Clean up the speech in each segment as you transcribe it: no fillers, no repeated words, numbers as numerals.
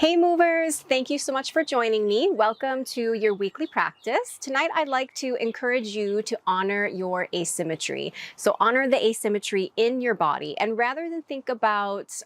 Hey movers, thank you so much for joining me. Welcome to your weekly practice. Tonight I'd like to encourage you to honor your asymmetry. So honor the asymmetry in your body, and rather than think about,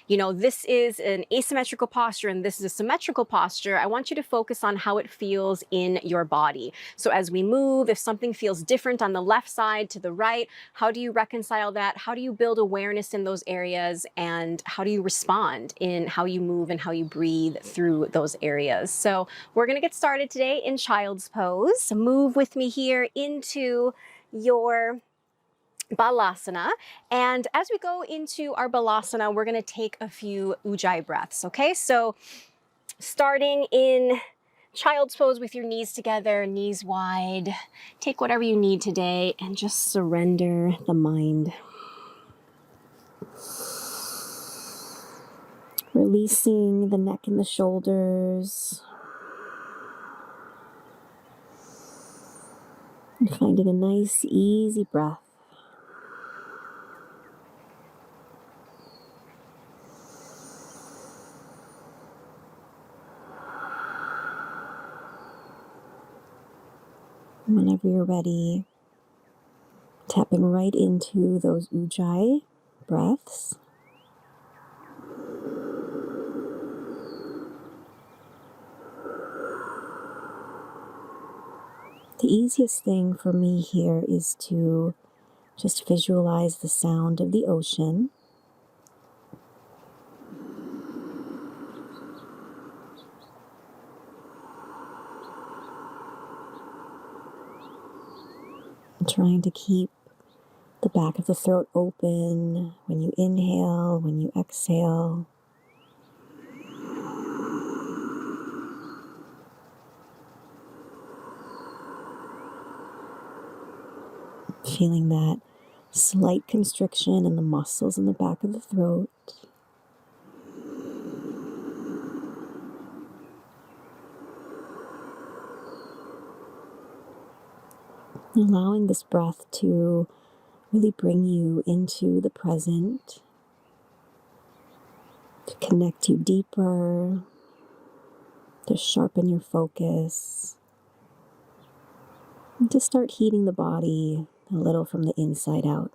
this is an asymmetrical posture and this is a symmetrical posture, I want you to focus on how it feels in your body. So as we move, if something feels different on the left side to the right, how do you reconcile that? How do you build awareness in those areas? And how do you respond in how you move and how you breathe through those areas? So we're going to get started today in child's pose. Move with me here into your balasana. And as we go into our balasana, we're going to take a few ujjayi breaths. Okay, so starting in child's pose with your knees together, knees wide. Take whatever you need today and just surrender the mind. Releasing the neck and the shoulders. And finding a nice, easy breath. Whenever you're ready, tapping right into those ujjayi breaths. The easiest thing for me here is to just visualize the sound of the ocean. And trying to keep the back of the throat open when you inhale, when you exhale. Feeling that slight constriction in the muscles in the back of the throat. Allowing this breath to really bring you into the present, to connect you deeper, to sharpen your focus, and to start heating the body a little from the inside out.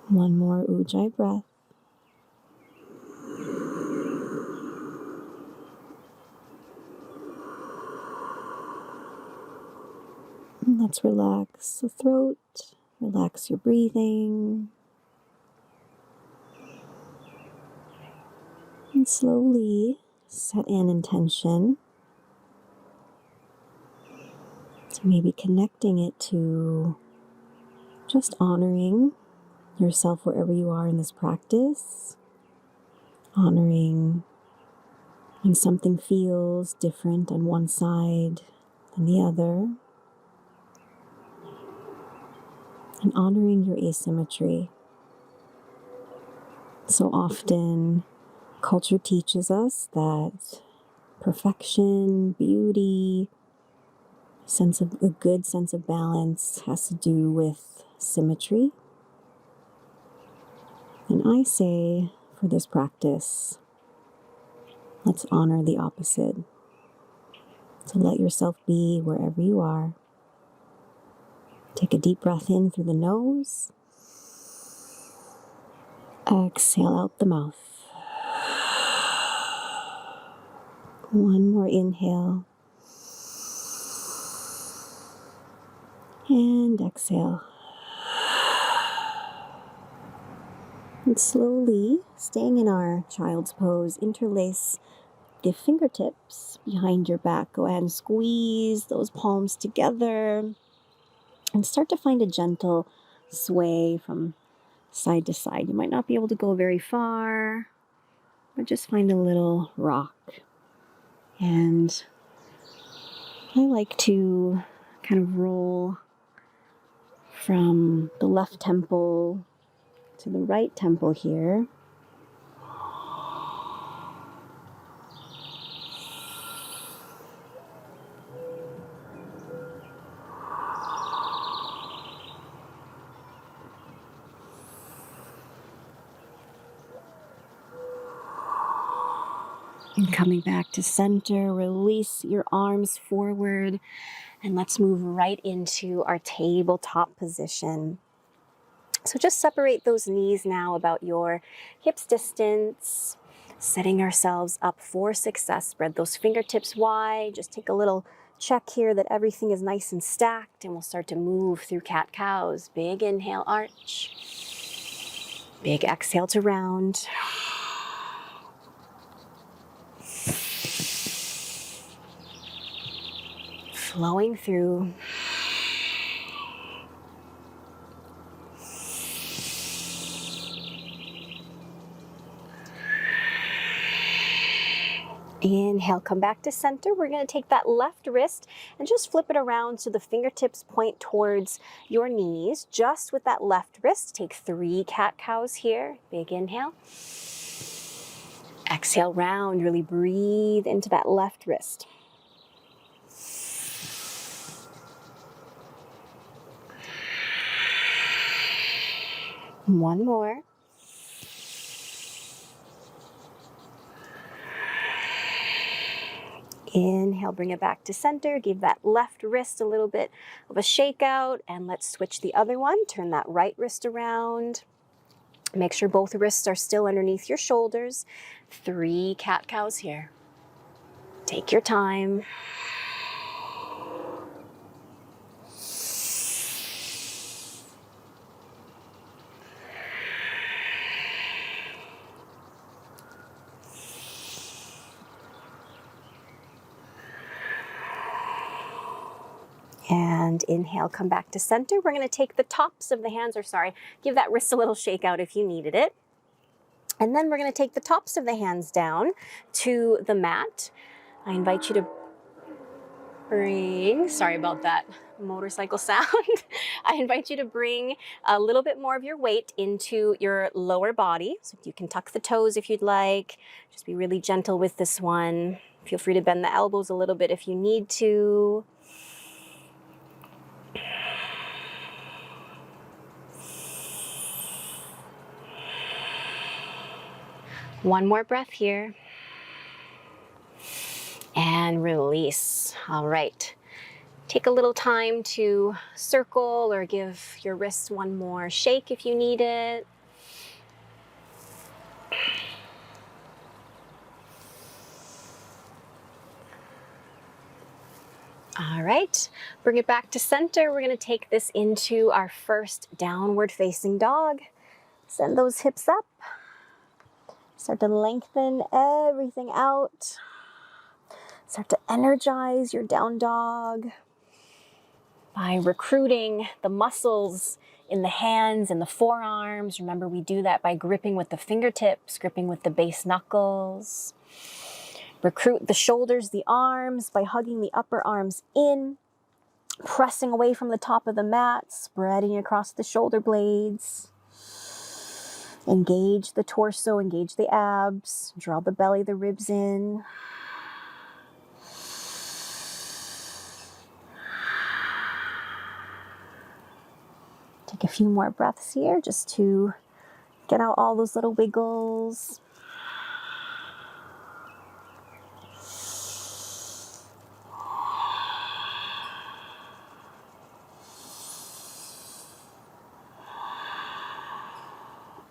One more ujjayi breath. And let's relax the throat, relax your breathing. And slowly set an intention. So maybe connecting it to just honoring yourself wherever you are in this practice. Honoring when something feels different on one side than the other. And honoring your asymmetry. So often, culture teaches us that perfection, beauty, a good sense of balance has to do with symmetry. And I say, for this practice, let's honor the opposite. So let yourself be wherever you are. Take a deep breath in through the nose. Exhale out the mouth. One more inhale. And exhale. And slowly, staying in our child's pose, interlace the fingertips behind your back. Go ahead and squeeze those palms together and start to find a gentle sway from side to side. You might not be able to go very far, but just find a little rock. And I like to kind of roll from the left temple to the right temple here. And coming back to center, release your arms forward, and let's move right into our tabletop position. So just separate those knees now about your hips distance, setting ourselves up for success. Spread those fingertips wide. Just take a little check here that everything is nice and stacked, and we'll start to move through cat-cows. Big inhale, arch. Big exhale to round. Flowing through. Inhale, come back to center. We're going to take that left wrist and just flip it around so the fingertips point towards your knees. Just with that left wrist, take 3 cat-cows here. Big inhale. Exhale, round. Really breathe into that left wrist. One more. Inhale, bring it back to center. Give that left wrist a little bit of a shake out, and let's switch the other one. Turn that right wrist around. Make sure both wrists are still underneath your shoulders. 3 cat-cows here. Take your time. And inhale, come back to center. We're going to take the tops of the hands, give that wrist a little shake out if you needed it. And then we're going to take the tops of the hands down to the mat. I invite you to bring, sorry about that motorcycle sound. I invite you to bring a little bit more of your weight into your lower body. So you can tuck the toes if you'd like. Just be really gentle with this one. Feel free to bend the elbows a little bit if you need to. One more breath here. And release. All right. Take a little time to circle or give your wrists one more shake if you need it. All right, bring it back to center. We're going to take this into our first downward facing dog. Send those hips up. Start to lengthen everything out. Start to energize your down dog by recruiting the muscles in the hands and the forearms. Remember, we do that by gripping with the fingertips, gripping with the base knuckles. Recruit the shoulders, the arms by hugging the upper arms in, pressing away from the top of the mat, spreading across the shoulder blades. Engage the torso, engage the abs, draw the belly, the ribs in. Take a few more breaths here just to get out all those little wiggles.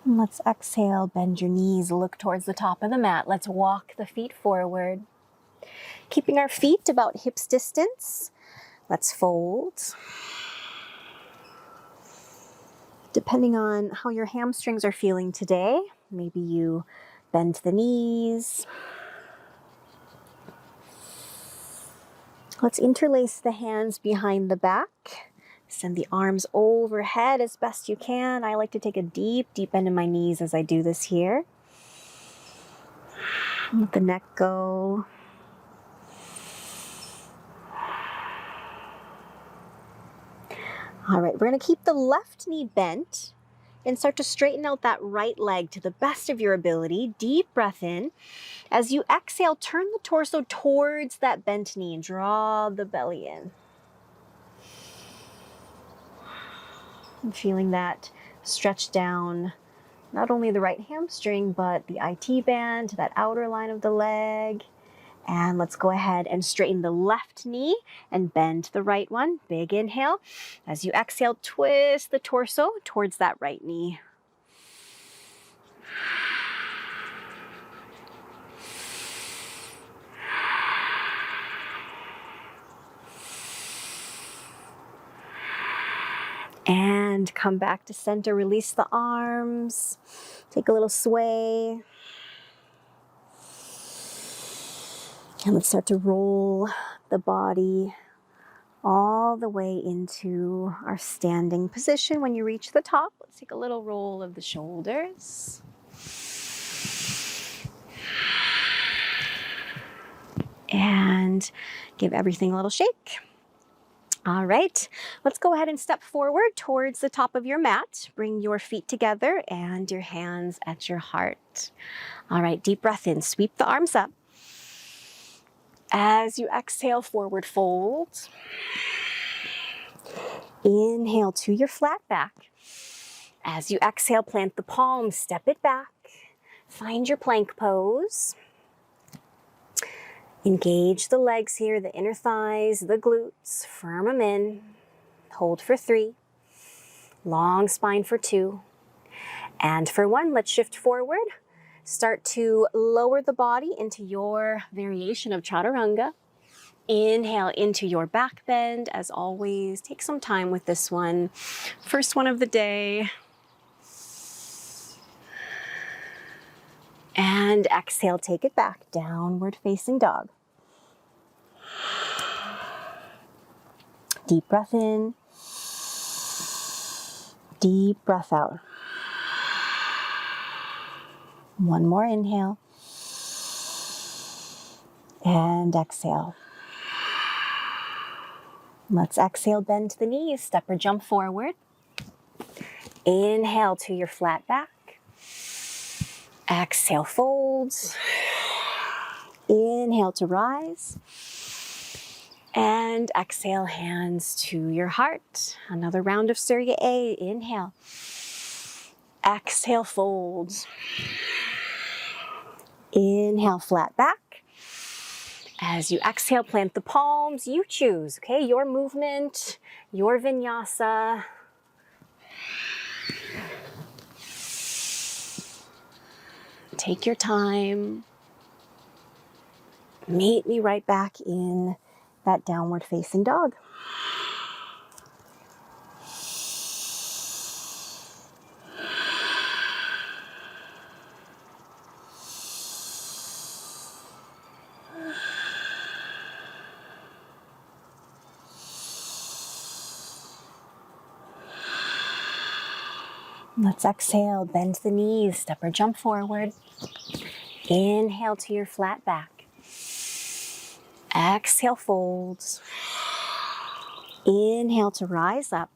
And let's exhale, bend your knees, look towards the top of the mat. Let's walk the feet forward. Keeping our feet about hips distance, let's fold. Depending on how your hamstrings are feeling today, maybe you bend the knees. Let's interlace the hands behind the back. Send the arms overhead as best you can. I like to take a deep, deep bend in my knees as I do this here. Let the neck go. All right, we're gonna keep the left knee bent and start to straighten out that right leg to the best of your ability. Deep breath in. As you exhale, turn the torso towards that bent knee and draw the belly in. I'm feeling that stretch down not only the right hamstring, but the IT band, that outer line of the leg. And let's go ahead and straighten the left knee and bend the right one. Big inhale. As you exhale, twist the torso towards that right knee. And come back to center, release the arms, take a little sway. And let's start to roll the body all the way into our standing position. When you reach the top, let's take a little roll of the shoulders. And give everything a little shake. All right, let's go ahead and step forward towards the top of your mat. Bring your feet together and your hands at your heart. All right, deep breath in, sweep the arms up. As you exhale, forward fold. Inhale to your flat back. As you exhale, plant the palms, step it back. Find your plank pose. Engage the legs here, the inner thighs, the glutes, firm them in. Hold for 3. Long spine for 2. And for 1, let's shift forward. Start to lower the body into your variation of chaturanga. Inhale into your back bend. As always, take some time with this one. First one of the day. And exhale, take it back, downward facing dog. Deep breath in, deep breath out. One more inhale. And exhale. Let's exhale, bend the knees, step or jump forward. Inhale to your flat back. Exhale, folds. Inhale to rise. And exhale, hands to your heart. Another round of Surya A. Inhale. Exhale, folds. Inhale, flat back. As you exhale, plant the palms. You choose, okay? Your movement, your vinyasa. Take your time. Meet me right back in that downward facing dog. Let's exhale, bend the knees, step or jump forward. Inhale to your flat back. Exhale, folds. Inhale to rise up.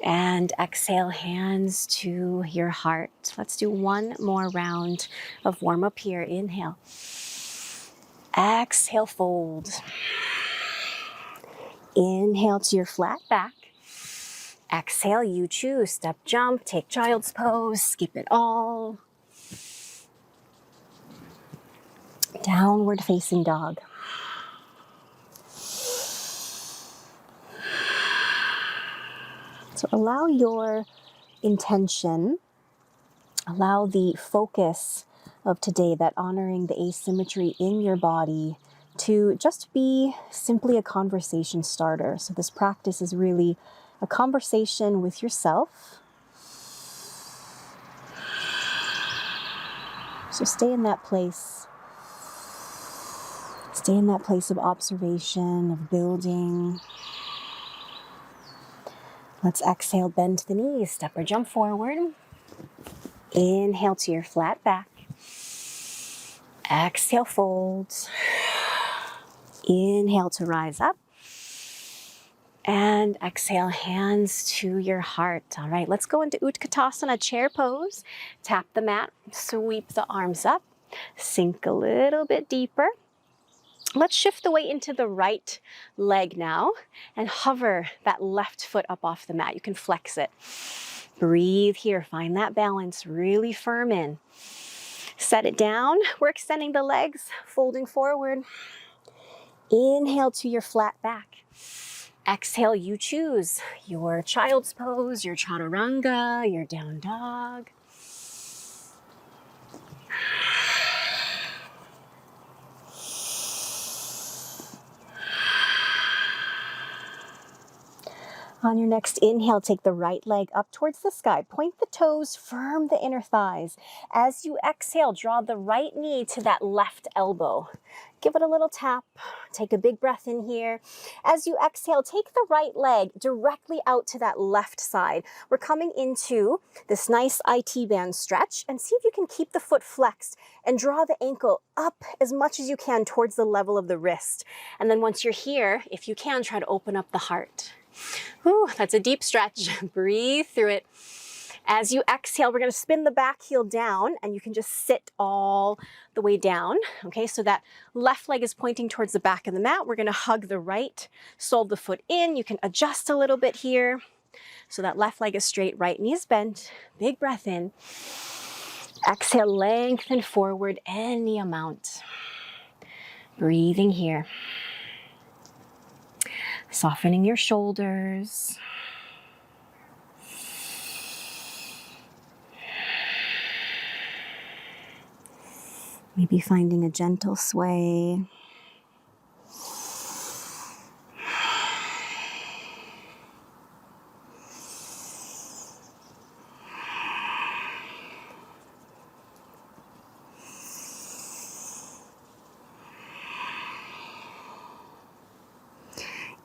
And exhale, hands to your heart. Let's do one more round of warm up here. Inhale. Exhale, fold. Inhale to your flat back. Exhale, you choose. Step, jump, take child's pose, skip it all. Downward facing dog. So allow your intention, allow the focus of today, that honoring the asymmetry in your body, to just be simply a conversation starter. So this practice is really a conversation with yourself. So stay in that place. Stay in that place of observation, of building. Let's exhale, bend the knees, step or jump forward. Inhale to your flat back. Exhale, fold. Inhale to rise up. And exhale, hands to your heart. All right, let's go into Utkatasana, chair pose. Tap the mat, sweep the arms up, sink a little bit deeper. Let's shift the weight into the right leg now and hover that left foot up off the mat. You can flex it. Breathe here, find that balance, really firm in. Set it down. We're extending the legs, folding forward. Inhale to your flat back. Exhale, you choose your child's pose, your chaturanga, your down dog. On your next inhale, take the right leg up towards the sky. Point the toes, firm the inner thighs. As you exhale, draw the right knee to that left elbow. Give it a little tap. Take a big breath in here. As you exhale, take the right leg directly out to that left side. We're coming into this nice IT band stretch, and see if you can keep the foot flexed and draw the ankle up as much as you can towards the level of the wrist. And then once you're here, if you can, try to open up the heart. Whew, that's a deep stretch. Breathe through it. As you exhale, we're going to spin the back heel down, and you can just sit all the way down. Okay, so that left leg is pointing towards the back of the mat. We're going to hug the right sole of the foot in. You can adjust a little bit here. So that left leg is straight, right knee is bent. Big breath in. Exhale, lengthen forward any amount. Breathing here. Softening your shoulders. Maybe finding a gentle sway.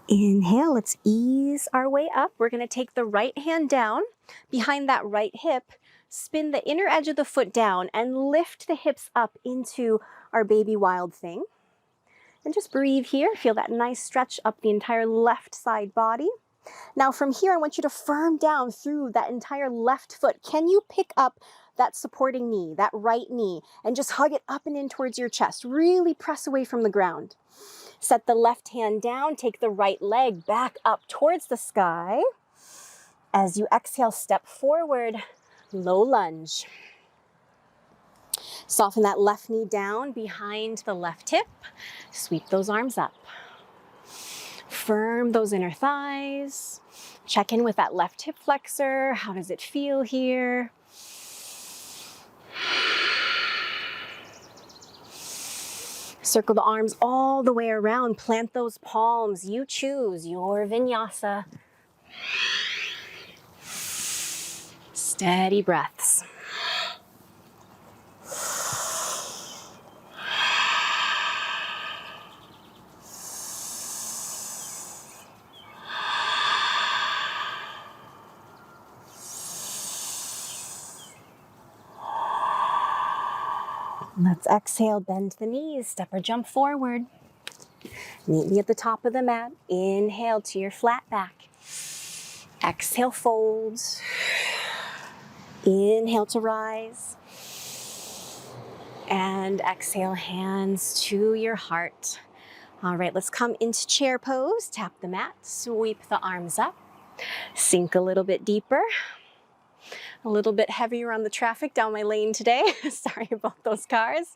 Inhale, let's ease our way up. We're going to take the right hand down behind that right hip, spin the inner edge of the foot down, and lift the hips up into our baby wild thing. And just breathe here. Feel that nice stretch up the entire left side body. Now from here, I want you to firm down through that entire left foot. Can you pick up that supporting knee, that right knee, and just hug it up and in towards your chest? Really press away from the ground. Set the left hand down, take the right leg back up towards the sky. As you exhale, step forward, low lunge. Soften that left knee down behind the left hip. Sweep those arms up. Firm those inner thighs. Check in with that left hip flexor. How does it feel here? Circle the arms all the way around. Plant those palms. You choose your vinyasa. Steady breaths. Let's exhale, bend the knees, step or jump forward. Meet me at the top of the mat. Inhale to your flat back. Exhale, fold. Inhale to rise. And exhale, hands to your heart. All right, let's come into chair pose. Tap the mat, sweep the arms up. Sink a little bit deeper. A little bit heavier on the traffic down my lane today. Sorry about those cars.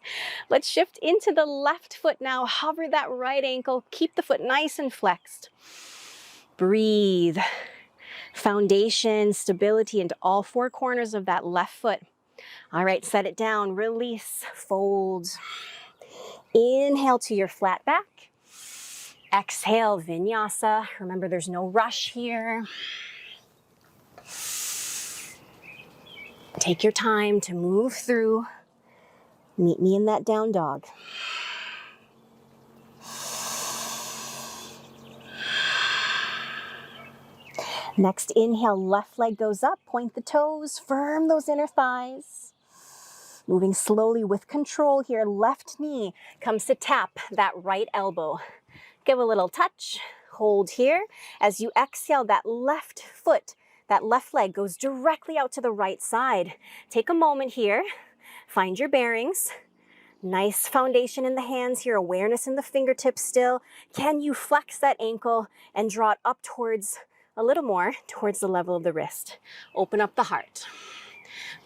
Let's shift into the left foot now. Hover that right ankle. Keep the foot nice and flexed. Breathe. Foundation, stability into all four corners of that left foot. All right, set it down. Release, fold. Inhale to your flat back. Exhale, vinyasa. Remember, there's no rush here. Take your time to move through. Meet me in that down dog. Next inhale, left leg goes up, point the toes, firm those inner thighs. Moving slowly with control here, left knee comes to tap that right elbow. Give a little touch, Hold here. As you exhale, that left foot, that left leg goes directly out to the right side. Take a moment here. Find your bearings. Nice foundation in the hands here, awareness in the fingertips still. Can you flex that ankle and draw it up towards, a little more, towards the level of the wrist? Open up the heart.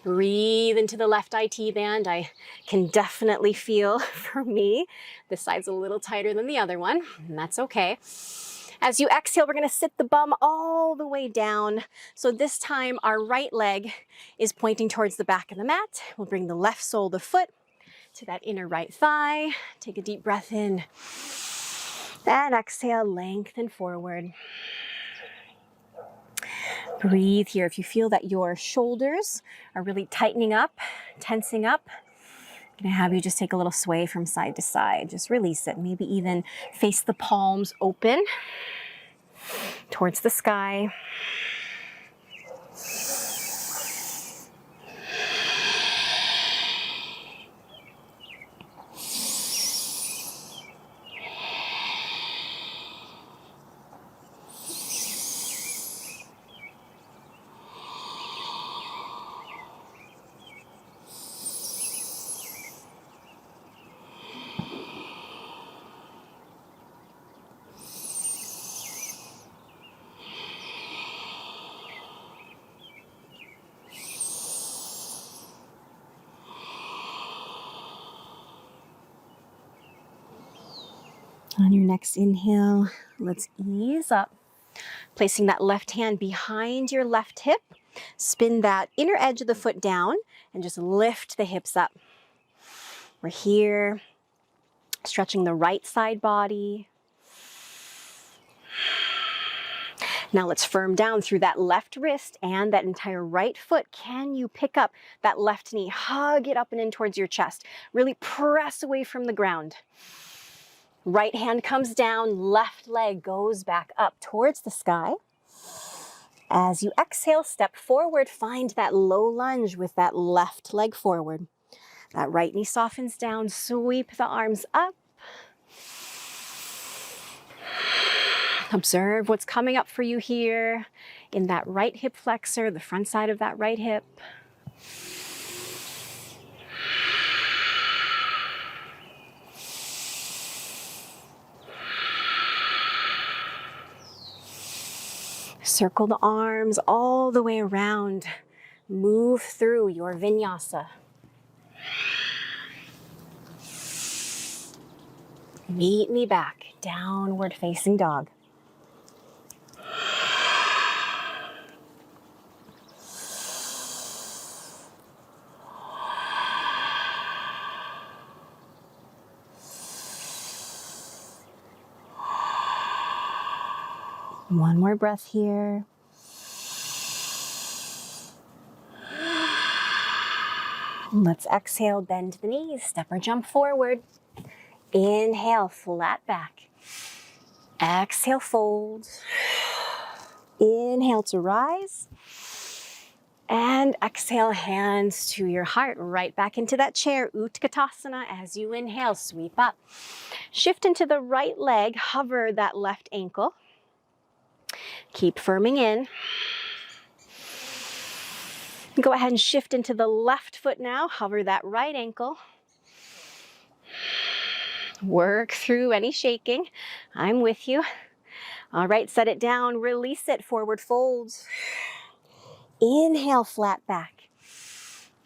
Breathe into the left IT band. I can definitely feel, for me, this side's a little tighter than the other one, and that's okay. As you exhale, we're gonna sit the bum all the way down. So this time, our right leg is pointing towards the back of the mat. We'll bring the left sole of the foot to that inner right thigh. Take a deep breath in. And exhale, lengthen forward. Breathe here. If you feel that your shoulders are really tightening up, tensing up, I'm gonna have you just take a little sway from side to side. Just release it. Maybe even face the palms open towards the sky. On your next inhale, let's ease up. Placing that left hand behind your left hip, spin that inner edge of the foot down and just lift the hips up. We're here, stretching the right side body. Now let's firm down through that left wrist and that entire right foot. Can you pick up that left knee? Hug it up and in towards your chest. Really press away from the ground. Right hand comes down, left leg goes back up towards the sky. As you exhale, step forward, find that low lunge with that left leg forward. That right knee softens down, sweep the arms up. Observe what's coming up for you here in that right hip flexor, the front side of that right hip. Circle the arms all the way around. Move through your vinyasa. Meet me back, downward facing dog. One more breath here. Let's exhale, bend the knees, step or jump forward. Inhale, flat back. Exhale, fold. Inhale to rise. And exhale, hands to your heart, right back into that chair, Utkatasana. As you inhale, sweep up. Shift into the right leg, hover that left ankle. Keep firming in. Go ahead and shift into the left foot now, hover that right ankle. Work through any shaking. I'm with you. All right, set it down, release it, forward folds. Inhale, flat back.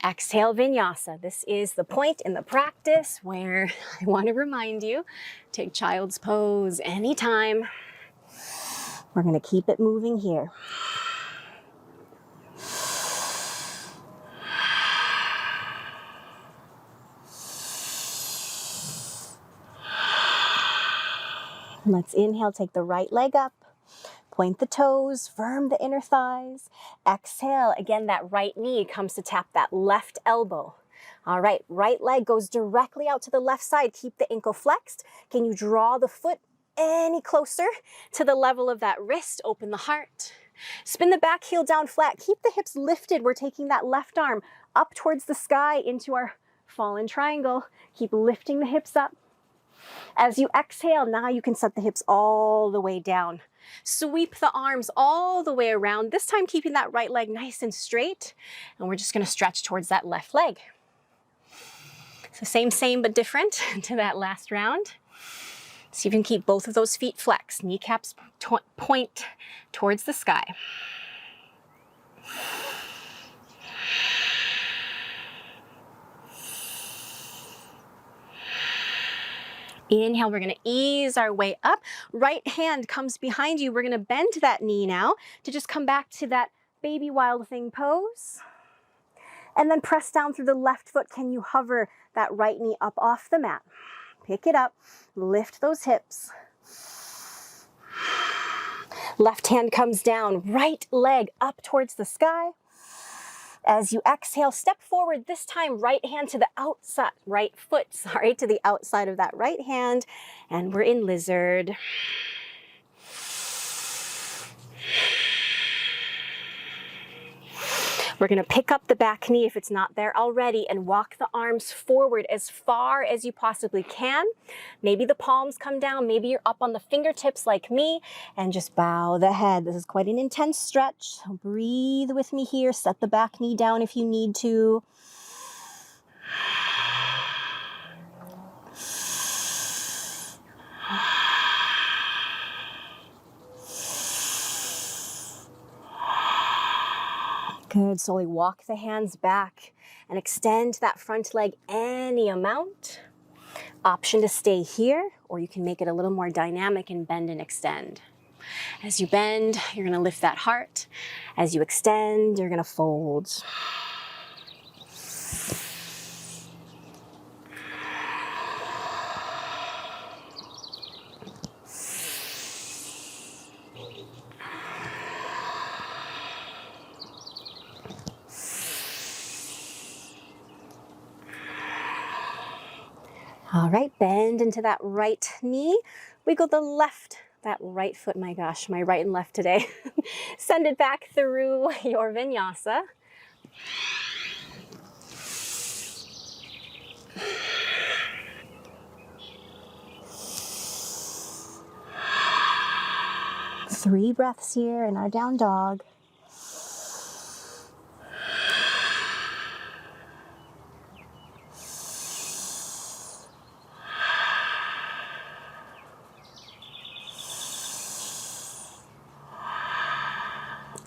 Exhale, vinyasa. This is the point in the practice where I want to remind you, take child's pose anytime. We're going to keep it moving here. Let's inhale, take the right leg up, point the toes, firm the inner thighs. Exhale, again, that right knee comes to tap that left elbow. All right, right leg goes directly out to the left side. Keep the ankle flexed. Can you draw the foot any closer to the level of that wrist? Open the heart. Spin the back heel down flat. Keep the hips lifted. We're taking that left arm up towards the sky into our fallen triangle. Keep lifting the hips up. As you exhale, now you can set the hips all the way down. Sweep the arms all the way around, this time keeping that right leg nice and straight. And we're just gonna stretch towards that left leg. So same, but different to that last round. So you can keep both of those feet flexed, kneecaps point towards the sky. Inhale, we're gonna ease our way up. Right hand comes behind you. We're gonna bend that knee now to just come back to that baby wild thing pose. And then press down through the left foot. Can you hover that right knee up off the mat? Pick it up, lift those hips. Left hand comes down, right leg up towards the sky. As you exhale, step forward, this time right hand to the outside, right foot, to the outside of that right hand. And we're in lizard. We're gonna pick up the back knee if it's not there already and walk the arms forward as far as you possibly can. Maybe the palms come down, maybe you're up on the fingertips like me, and just bow the head. This is quite an intense stretch. So breathe with me here, set the back knee down if you need to. Good, slowly walk the hands back and extend that front leg any amount. Option to stay here, or you can make it a little more dynamic and bend and extend. As you bend, you're gonna lift that heart. As you extend, you're gonna fold. All right, bend into that right knee. Wiggle the left, that right foot, my gosh, my right and left today. Send it back through your vinyasa. Three breaths here in our down dog.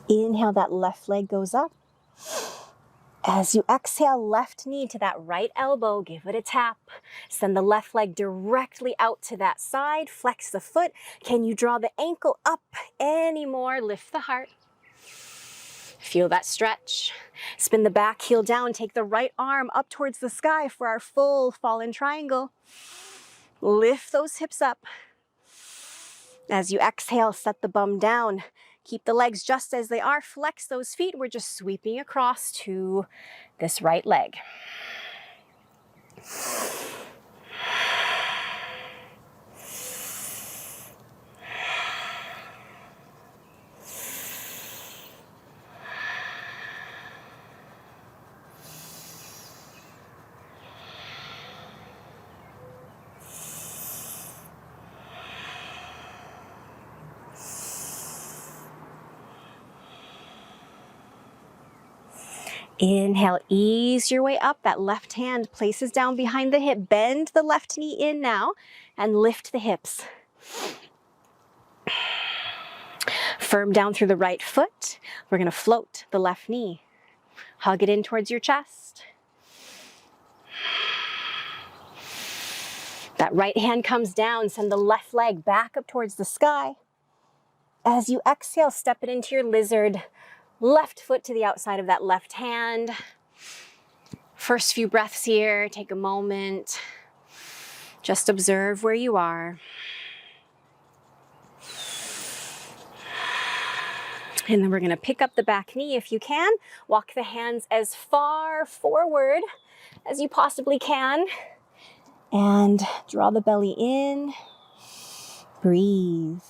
Inhale, that left leg goes up. As you exhale, left knee to that right elbow, give it a tap. Send the left leg directly out to that side, flex the foot. Can you draw the ankle up anymore? Lift the heart. Feel that stretch. Spin the back heel down, take the right arm up towards the sky for our full fallen triangle. Lift those hips up. As you exhale, set the bum down. Keep the legs just as they are. Flex those feet. We're just sweeping across to this right leg. Inhale, ease your way up. That left hand places down behind the hip. Bend the left knee in now and lift the hips. Firm down through the right foot. We're gonna float the left knee. Hug it in towards your chest. That right hand comes down. Send the left leg back up towards the sky. As you exhale, step it into your lizard. Left foot to the outside of that left hand. First few breaths here, take a moment. Just observe where you are. And then we're gonna pick up the back knee if you can. Walk the hands as far forward as you possibly can. And draw the belly in. Breathe.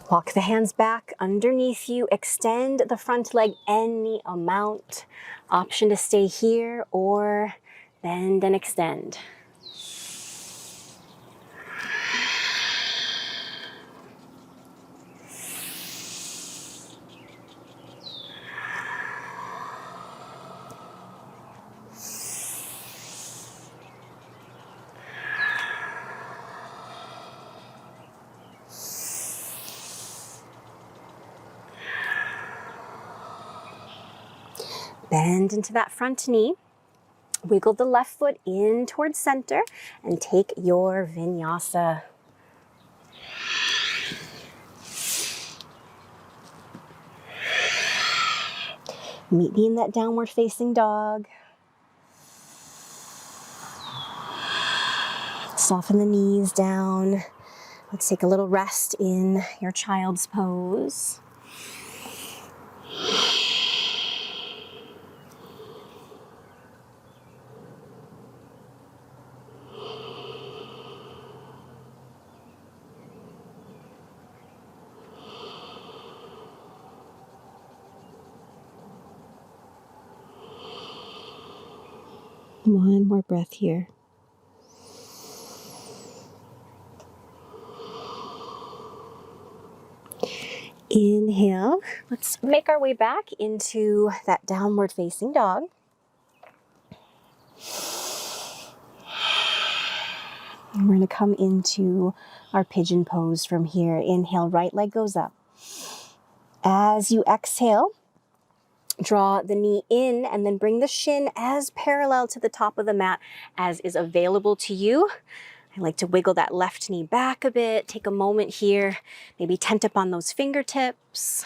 Walk the hands back underneath you. Extend the front leg any amount. Option to stay here or bend and extend. Bend into that front knee. Wiggle the left foot in towards center and take your vinyasa. Meet me in that downward facing dog. Soften the knees down. Let's take a little rest in your child's pose. One more breath here. Inhale. Let's make our way back into that downward facing dog. And we're going to come into our pigeon pose from here. Inhale, right leg goes up. As you exhale, draw the knee in and then bring the shin as parallel to the top of the mat as is available to you. I like to wiggle that left knee back a bit. Take a moment here, maybe tent up on those fingertips.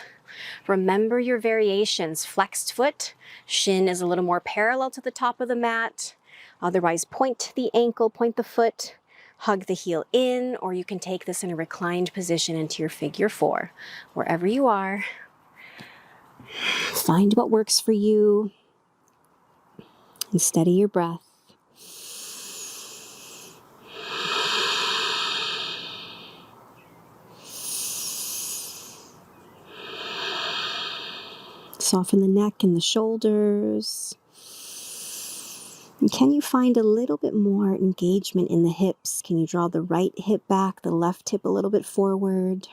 Remember your variations. Flexed foot, shin is a little more parallel to the top of the mat. Otherwise, point the ankle, point the foot, hug the heel in, or you can take this in a reclined position into your figure four. Wherever you are, find what works for you and steady your breath. Soften the neck and the shoulders. And can you find a little bit more engagement in the hips? Can you draw the right hip back, the left hip a little bit forward?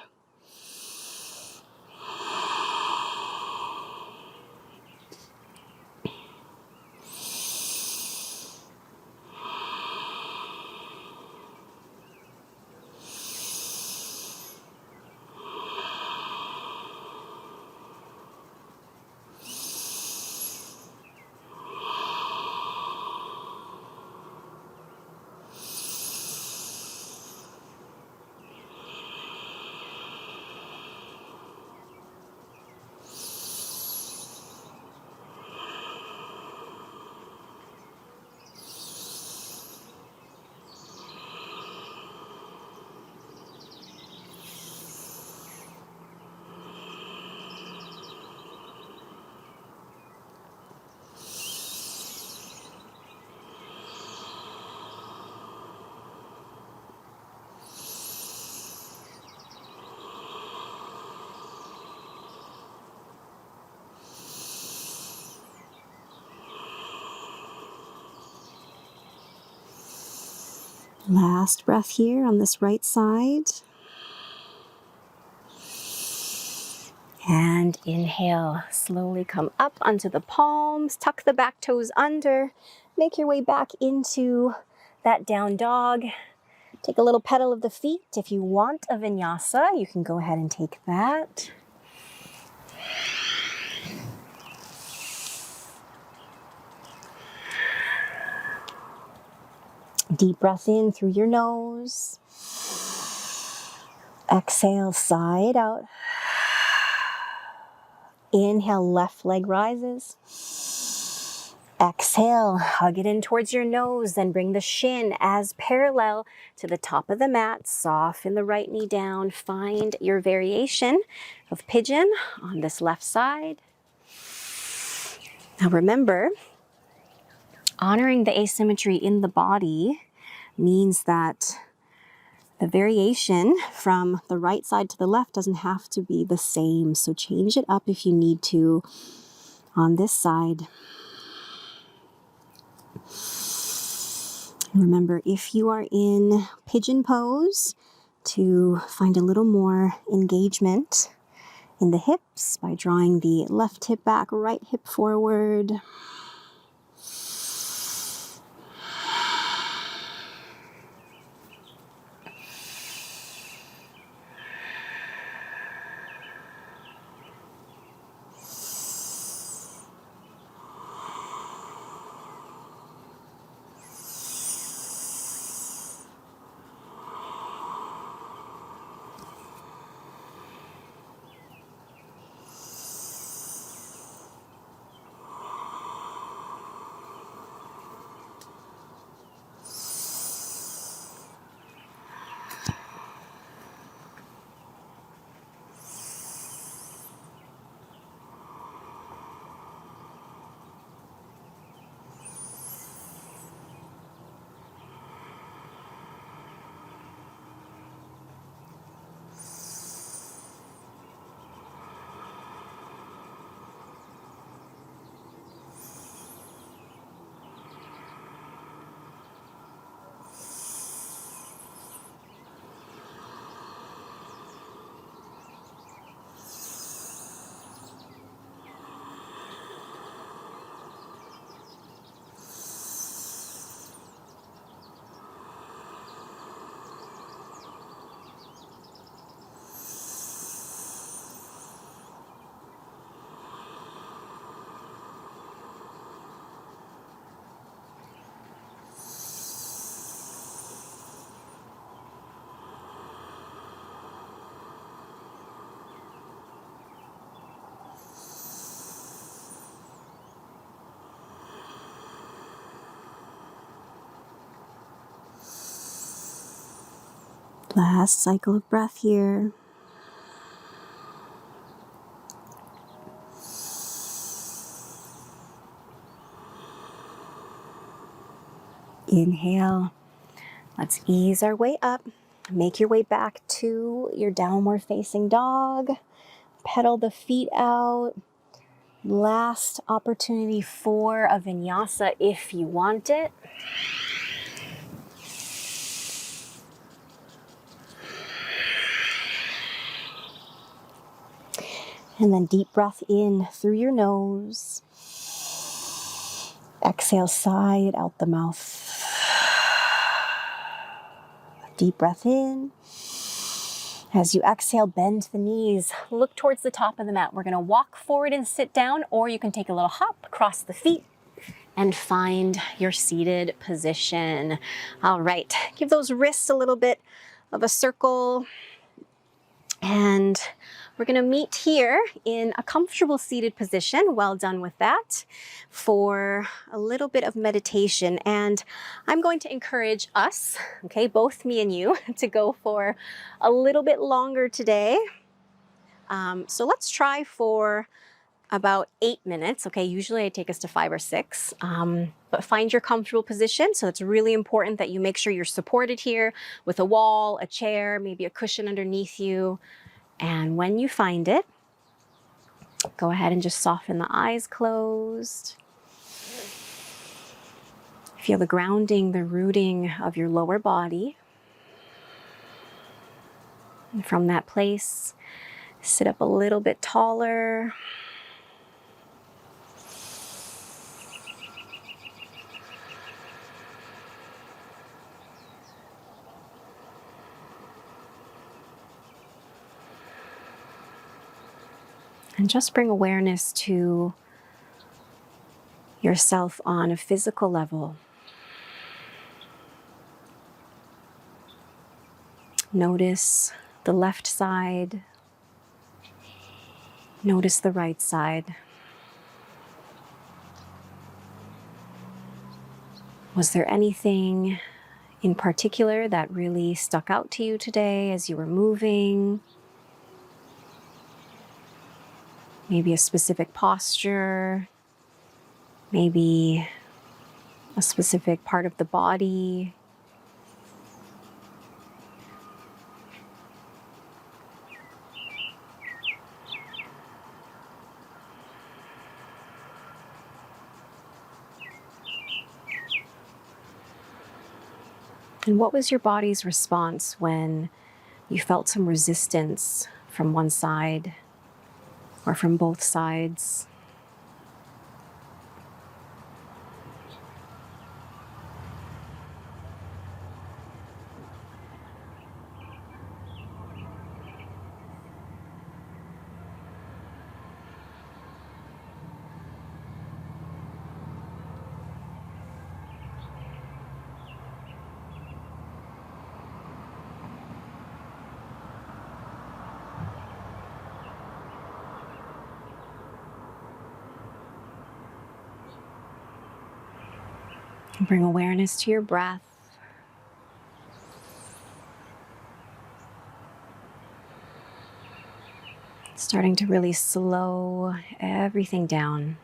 Last breath here on this right side. And inhale, slowly come up onto the palms, tuck the back toes under, make your way back into that down dog. Take a little pedal of the feet. If you want a vinyasa, you can go ahead and take that. Deep breath in through your nose. Exhale, side out. Inhale, left leg rises. Exhale, hug it in towards your nose, then bring the shin as parallel to the top of the mat. Soften the right knee down. Find your variation of pigeon on this left side. Now remember, honoring the asymmetry in the body means that The variation from the right side to the left doesn't have to be the same, so change it up if you need to on this side. Remember, if you are in pigeon pose, to find a little more engagement in the hips by drawing the left hip back, right hip forward. Last cycle of breath here. Inhale. Let's ease our way up. Make your way back to your downward facing dog. Pedal the feet out. Last opportunity for a vinyasa if you want it. And then deep breath in through your nose. Exhale, sigh it out the mouth. Deep breath in. As you exhale, bend the knees. Look towards the top of the mat. We're going to walk forward and sit down, or you can take a little hop, cross the feet, and find your seated position. All right, give those wrists a little bit of a circle. And we're going to meet here in a comfortable seated position. Well done with that, for a little bit of meditation. And I'm going to encourage us, okay, both me and you, to go for a little bit longer today. So let's try for about 8 minutes. Okay, usually I take us to 5 or 6, but find your comfortable position. So it's really important that you make sure you're supported here with a wall, a chair, maybe a cushion underneath you. And when you find it, go ahead and just soften the eyes closed. Feel the grounding, the rooting of your lower body. And from that place, sit up a little bit taller. And just bring awareness to yourself on a physical level. Notice the left side. Notice the right side. Was there anything in particular that really stuck out to you today as you were moving? Maybe a specific posture, maybe a specific part of the body. And what was your body's response when you felt some resistance from one side or from both sides? And bring awareness to your breath. Starting to really slow everything down.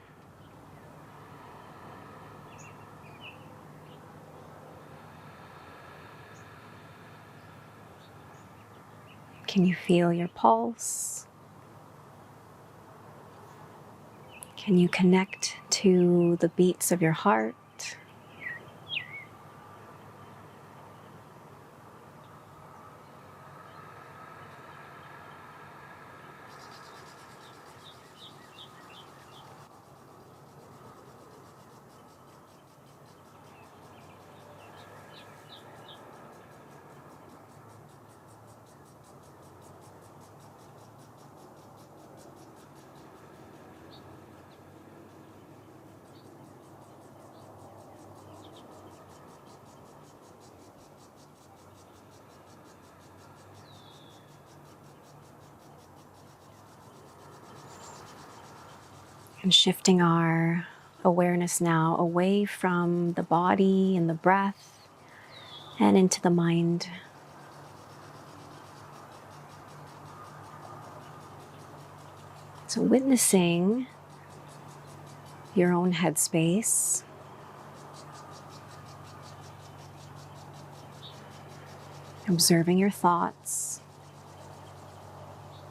Can you feel your pulse? Can you connect to the beats of your heart? And shifting our awareness now away from the body and the breath and into the mind. So witnessing your own headspace, observing your thoughts,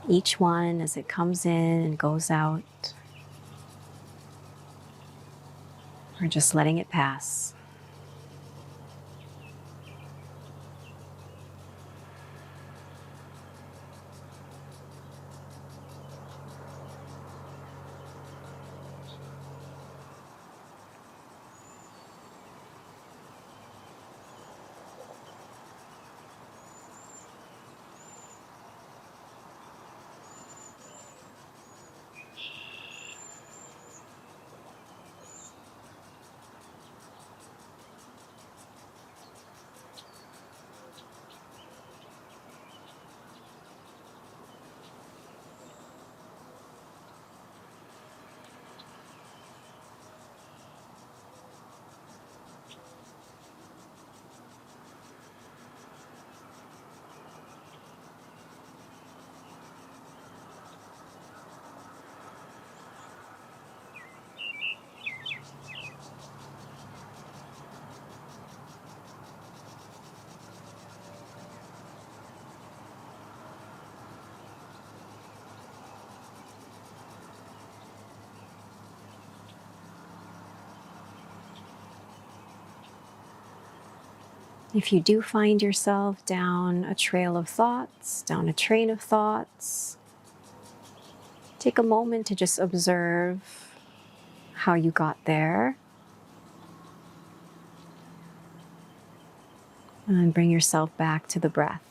each one as it comes in and goes out, or just letting it pass. If you do find yourself down a trail of thoughts, down a train of thoughts, take a moment to just observe how you got there. And then bring yourself back to the breath.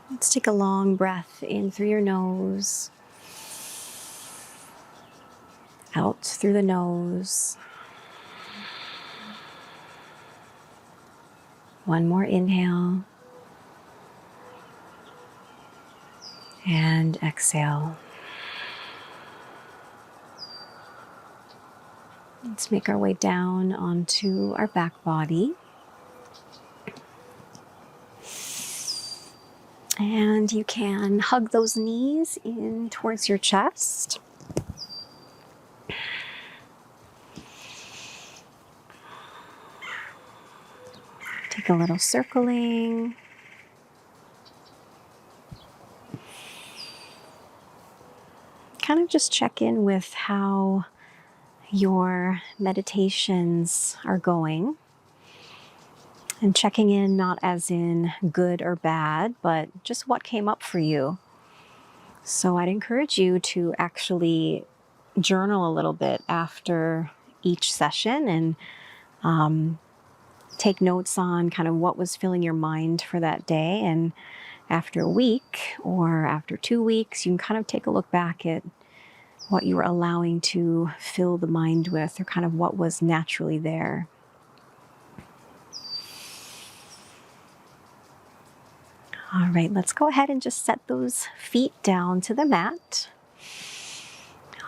Let's take a long breath in through your nose, out through the nose. One more inhale. And exhale. Let's make our way down onto our back body. And you can hug those knees in towards your chest. Take a little circling. Kind of just check in with how your meditations are going. And checking in not as in good or bad, but just what came up for you. So I'd encourage you to actually journal a little bit after each session and take notes on kind of what was filling your mind for that day. And after a week or after 2 weeks, you can kind of take a look back at what you were allowing to fill the mind with, or kind of what was naturally there. All right, let's go ahead and just set those feet down to the mat.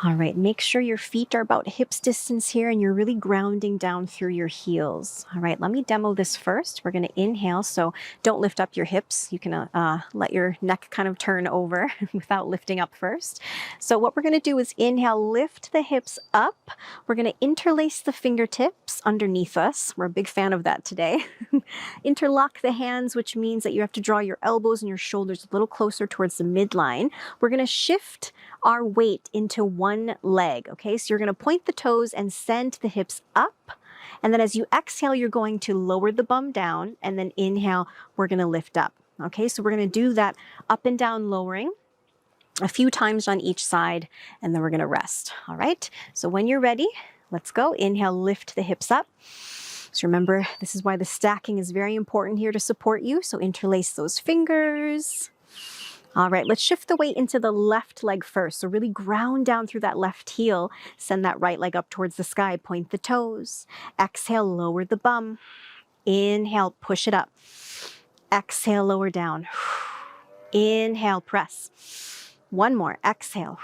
All right, make sure your feet are about hips distance here and you're really grounding down through your heels. All right, let me demo this first. We're gonna inhale, so don't lift up your hips. You can let your neck kind of turn over without lifting up first. So what we're gonna do is inhale, lift the hips up. We're gonna interlace the fingertips underneath us. We're a big fan of that today. Interlock the hands, which means that you have to draw your elbows and your shoulders a little closer towards the midline. We're gonna shift our weight into one leg, okay? So you're gonna point the toes and send the hips up. And then as you exhale, you're going to lower the bum down, and then inhale, we're gonna lift up, okay? So we're gonna do that up and down lowering a few times on each side, and then we're gonna rest, all right? So when you're ready, let's go. Inhale, lift the hips up. So remember, this is why the stacking is very important here to support you. So interlace those fingers. All right, let's shift the weight into the left leg first. So really ground down through that left heel. Send that right leg up towards the sky. Point the toes. Exhale, lower the bum. Inhale, push it up. Exhale, lower down. Inhale, press. One more. Exhale.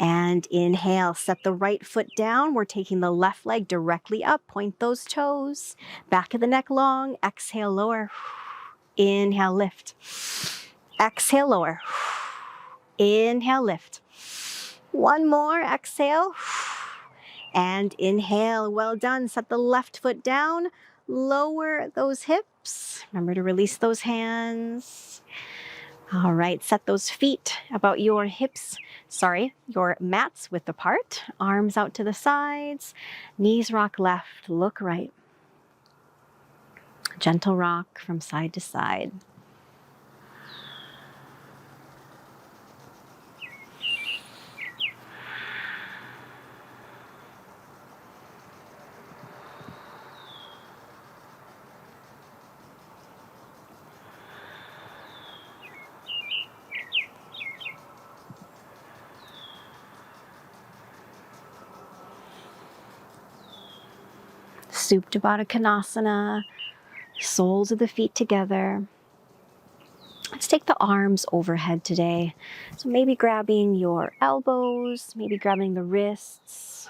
And inhale, set the right foot down. We're taking the left leg directly up. Point those toes. Back of the neck long. Exhale, lower. Inhale, lift. Exhale, lower. Inhale, lift. One more, exhale. And inhale, well done. Set the left foot down. Lower those hips. Remember to release those hands. All right, set those feet about your hips, your mats width apart. Arms out to the sides. Knees rock left, look right. Gentle rock from side to side. Supta Baddha Konasana, soles of the feet together. Let's take the arms overhead today. So maybe grabbing your elbows, maybe grabbing the wrists.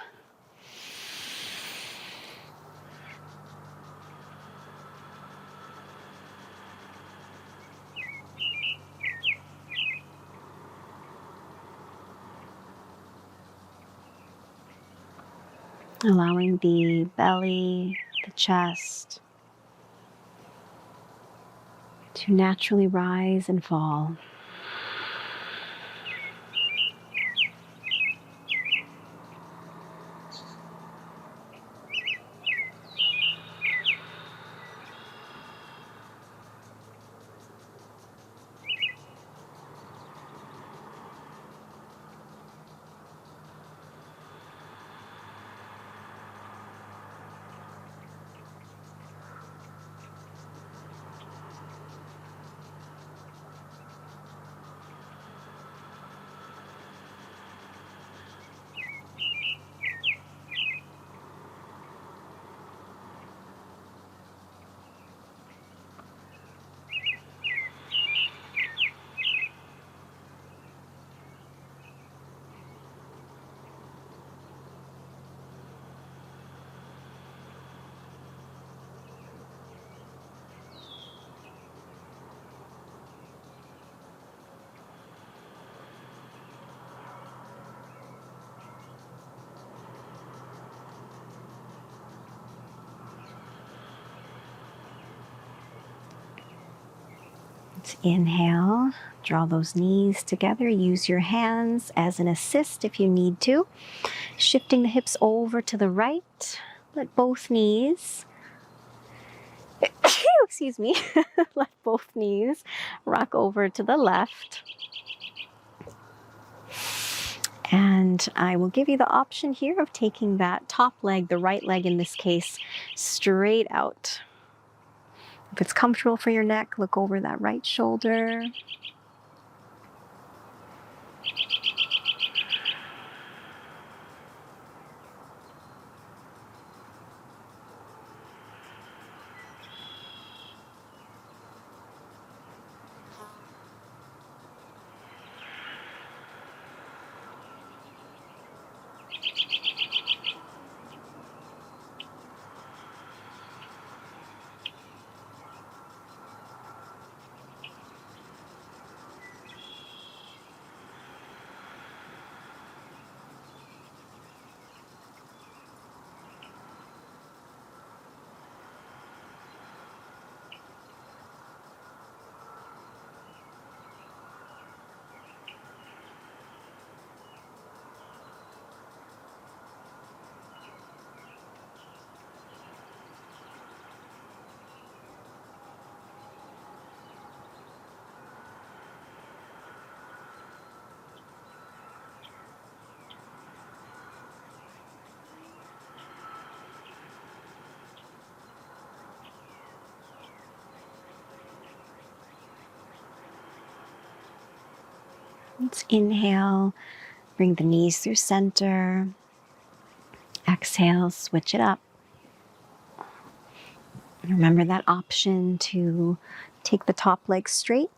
Allowing the belly, the chest to naturally rise and fall. Inhale, draw those knees together. Use your hands as an assist if you need to. Shifting the hips over to the right. Let both knees, excuse me, let both knees rock over to the left. And I will give you the option here of taking that top leg, the right leg in this case, straight out. If it's comfortable for your neck, look over that right shoulder. Let's inhale, bring the knees through center. Exhale, switch it up. Remember that option to take the top leg straight.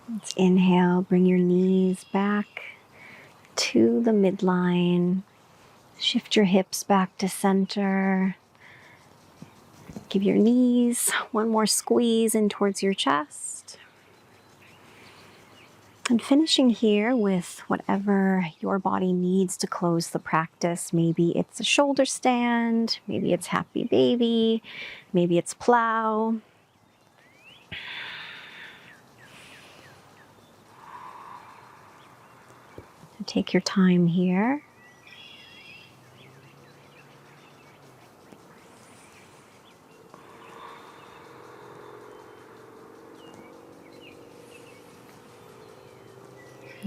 Let's inhale, bring your knees back to the midline. Shift your hips back to center. Give your knees one more squeeze in towards your chest. And finishing here with whatever your body needs to close the practice. Maybe it's a shoulder stand, maybe it's happy baby, maybe it's plow. So take your time here.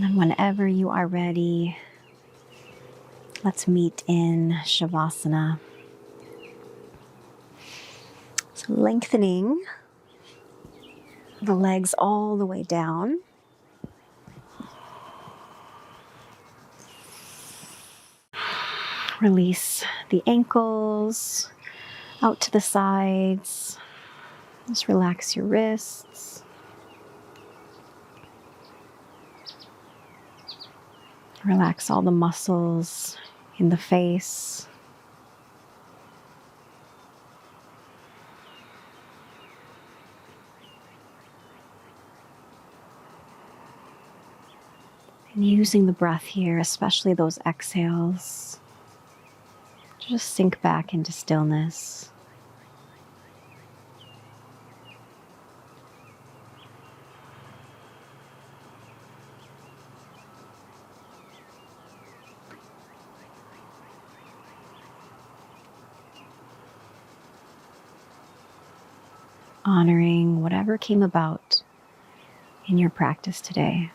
And whenever you are ready, Let's meet in Shavasana. So lengthening the legs all the way down. Release the ankles out to the sides. Just relax your wrists. Relax all the muscles in the face. And using the breath here, especially those exhales, to just sink back into stillness. Honoring whatever came about in your practice today.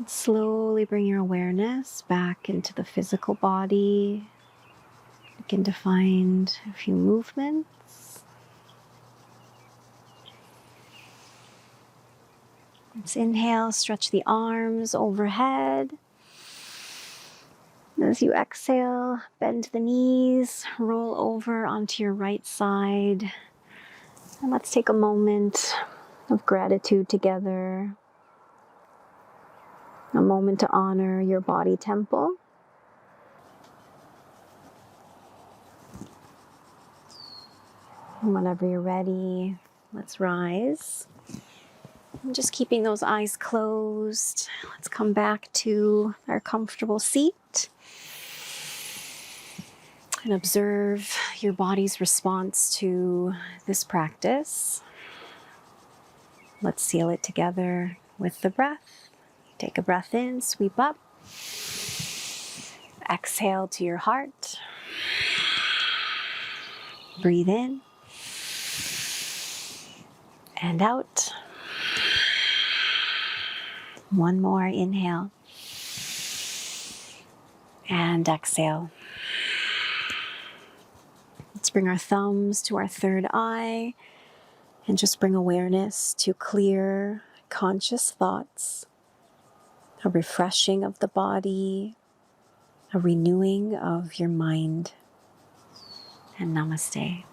Slowly bring your awareness back into the physical body. Begin to find a few movements. Let's inhale, stretch the arms overhead. As you exhale, bend the knees, roll over onto your right side. And let's take a moment of gratitude together. A moment to honor your body temple. And whenever you're ready, let's rise. And just keeping those eyes closed, let's come back to our comfortable seat and observe your body's response to this practice. Let's seal it together with the breath. Take a breath in, sweep up. Exhale to your heart. Breathe in and out. One more inhale and exhale. Let's bring our thumbs to our third eye and just bring awareness to clear, conscious thoughts, a refreshing of the body, a renewing of your mind. And namaste.